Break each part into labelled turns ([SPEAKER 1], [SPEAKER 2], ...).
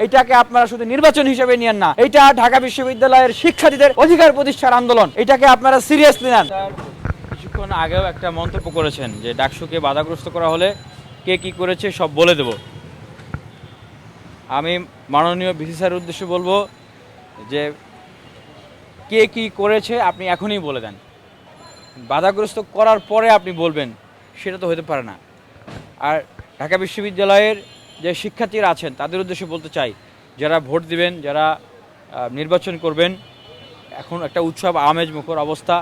[SPEAKER 1] এটাকে আপনারা শুধু নির্বাচন হিসেবে নিয়েন না, এটা ঢাকা বিশ্ববিদ্যালয়ের শিক্ষার্থীদের অধিকার প্রতিষ্ঠার আন্দোলন, এটাকে আপনারা সিরিয়াসলি নেন। কিছুক্ষণ আগেও একটা মন্তব্য করেছেন যে ডাকসুকে বাধাগ্রস্ত করা হলে কে কি করেছে সব বলে দেব। আমি মাননীয় ভিসি স্যারের উদ্দেশ্যে বলবো যে কে কি করেছে আপনি এখনই বলে দেন, বাধাগ্রস্ত করার পরে আপনি বলবেন সেটা তো হতে পারে না। আর ঢাকা বিশ্ববিদ্যালয়ের যে শিক্ষার্থীরা আছেন তাদের উদ্দেশ্যে বলতে চাই, যারা ভোট দিবেন, যারা নির্বাচন করবেন, এখন একটা উৎসব আমেজ মুখর অবস্থা।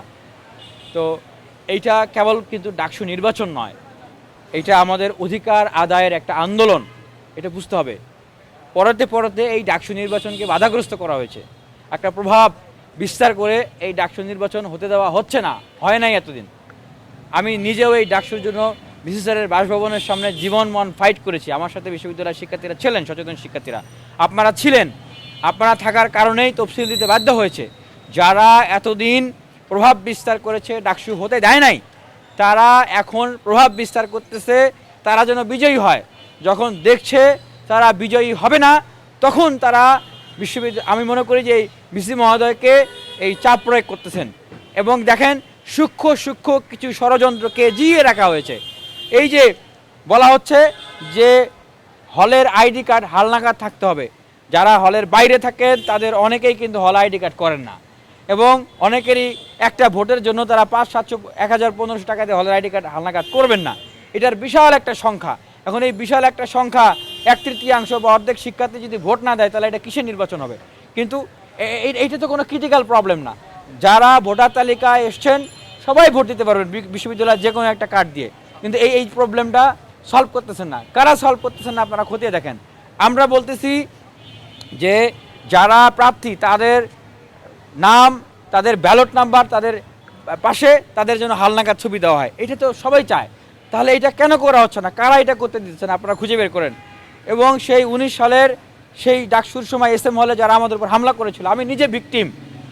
[SPEAKER 1] তো এইটা কেবল কিন্তু ডাকসু নির্বাচন নয়, এটা আমাদের অধিকার আদায়ের একটা আন্দোলন, এটা বুঝতে হবে। পরতে এই ডাকসু নির্বাচনকে বাধাগ্রস্ত করা হয়েছে, একটা প্রভাব বিস্তার করে এই ডাকসু নির্বাচন হতে দেওয়া হচ্ছে না, হয় নাই এতদিন। আমি নিজেও এই ডাকসুর জন্য ভিসি স্যারের বাসভবনের সামনে জীবন মন ফাইট করেছি। আমার সাথে বিশ্ববিদ্যালয়ের শিক্ষার্থীরা ছিলেন, সচেতন শিক্ষার্থীরা আপনারা ছিলেন। আপনারা থাকার কারণেই তফসিল দিতে বাধ্য হয়েছে। যারা এতদিন প্রভাব বিস্তার করেছে, ডাকসু হতে দেয় নাই, তারা এখন প্রভাব বিস্তার করতেছে তারা যেন বিজয়ী হয়। যখন দেখছে তারা বিজয়ী হবে না, তখন তারা আমি মনে করি যে এই ভিসি মহোদয়কে এই চাপ প্রয়োগ করতেছেন। এবং দেখেন সূক্ষ্ম কিছু ষড়যন্ত্রকে জিইয়ে রাখা হয়েছে। এই যে বলা হচ্ছে যে হলের আইডি কার্ড হালনাগাদ থাকতে হবে, যারা হলের বাইরে থাকেন তাদের অনেকেই কিন্তু হল আইডি কার্ড করেন না, এবং অনেকেরই একটা ভোটের জন্য তারা 500, 700, 1000, 1500 টাকা দিয়ে হলের আইডি কার্ড হালনাগাদ করবেন না। এটার বিশাল একটা সংখ্যা। এখন এই বিশাল একটা সংখ্যা 1/3 বা অর্ধেক শিক্ষার্থী যদি ভোট না দেয়, তাহলে এটা কিসের নির্বাচন হবে? কিন্তু এইটা তো কোনো ক্রিটিক্যাল প্রবলেম না। যারা ভোটার তালিকায় এসছেন সবাই ভোট দিতে পারবেন বিশ্ববিদ্যালয়ের যে কোনো একটা কার্ড দিয়ে। কিন্তু এই প্রবলেমটা সলভ করতেছেন না। কারা সলভ করতেছেন না আপনারা খতিয়ে দেখেন। আমরা বলতেছি যে যারা প্রার্থী তাদের নাম, তাদের ব্যালট নাম্বার, তাদের পাশে তাদের জন্য হালনাগাদ ছবি দেওয়া হয়, এটা তো সবাই চায়। তাহলে এটা কেন করা হচ্ছে না? কারা এটা করতে দিচ্ছেন আপনারা খুঁজে বের করেন। এবং সেই 19 সালের সেই ডাকসুর সময় SM হলে যারা আমাদের উপর হামলা করেছিল, আমি নিজে ভিকটিম,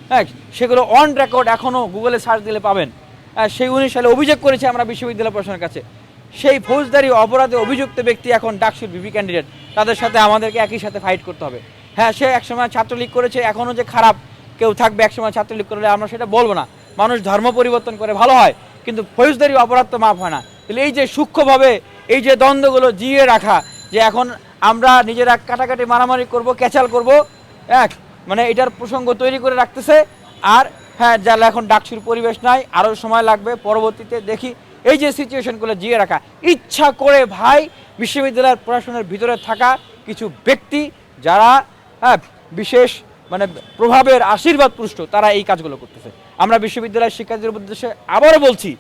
[SPEAKER 1] হ্যাঁ, সেগুলো অন রেকর্ড এখনও গুগলে সার্চ দিলে পাবেন। সেই 19 সালে অভিযোগ করেছি আমরা বিশ্ববিদ্যালয় প্রশাসনের কাছে। সেই ফৌজদারি অপরাধে অভিযুক্ত ব্যক্তি এখন ডাকসুর ভিপি ক্যান্ডিডেট, তাদের সাথে আমাদেরকে একই সাথে ফাইট করতে হবে। হ্যাঁ, সে একসময় ছাত্রলীগ করেছে, এখনও যে খারাপ কেউ থাকবে একসময় ছাত্রলীগ করলে আমরা সেটা বলবো না। মানুষ ধর্ম পরিবর্তন করে ভালো হয়, কিন্তু ফৌজদারি অপরাধ তো মাফ হয় না। তাহলে এই যে সূক্ষ্মভাবে এই যে দ্বন্দ্বগুলো জিয়ে রাখা, যে এখন আমরা নিজেরা কাটাকাটি মারামারি করব, ক্যাচাল করব, মানে এটার প্রসঙ্গ তৈরি করে রাখতেছে। আর হ্যাঁ, যারা এখন ডাকসুর পরিবেশ নাই, আরও সময় লাগবে, পরবর্তীতে দেখি। এই যে সিচুয়েশনগুলো জিয়ে রাখা ইচ্ছা করে ভাই, বিশ্ববিদ্যালয়ের প্রশাসনের ভিতরে থাকা কিছু ব্যক্তি যারা বিশেষ মানে প্রভাবের আশীর্বাদ পুষ্ট, তারা এই কাজগুলো করতেছে। আমরা বিশ্ববিদ্যালয়ের শিক্ষার্থীদের উদ্দেশ্যে আবারও বলছি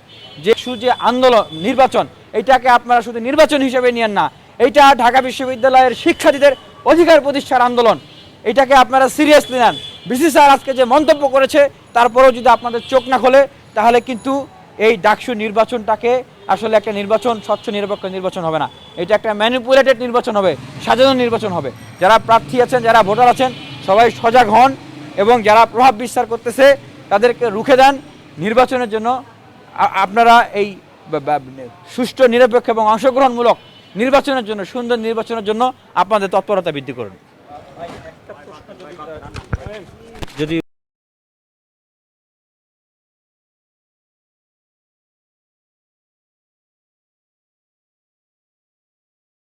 [SPEAKER 1] যে যে আন্দোলন নির্বাচন, এটাকে আপনারা শুধু নির্বাচন হিসেবে নিয়েন না, এটা ঢাকা বিশ্ববিদ্যালয়ের শিক্ষার্থীদের অধিকার প্রতিষ্ঠার আন্দোলন, এটাকে আপনারা সিরিয়াসলি নেন। ভিসি স্যার আজকে যে মন্তব্য করেছে, তারপরেও যদি আপনাদের চোখ না খোলে, তাহলে কিন্তু এই ডাকসু নির্বাচনটাকে আসলে একটা নির্বাচন, স্বচ্ছ নিরপেক্ষ নির্বাচন হবে না। এটা একটা ম্যানিপুলেটেড নির্বাচন হবে, সাজানো নির্বাচন হবে। যারা প্রার্থী আছেন, যারা ভোটার আছেন, সবাই সজাগ হন এবং যারা প্রভাব বিস্তার করতেছে তাদেরকে রুখে দেন। নির্বাচনের জন্য আপনারা এই সুষ্ঠু, নিরপেক্ষ এবং অংশগ্রহণমূলক নির্বাচনের জন্য, সুন্দর নির্বাচনের জন্য আপনাদের তৎপরতা বৃদ্ধি করুন।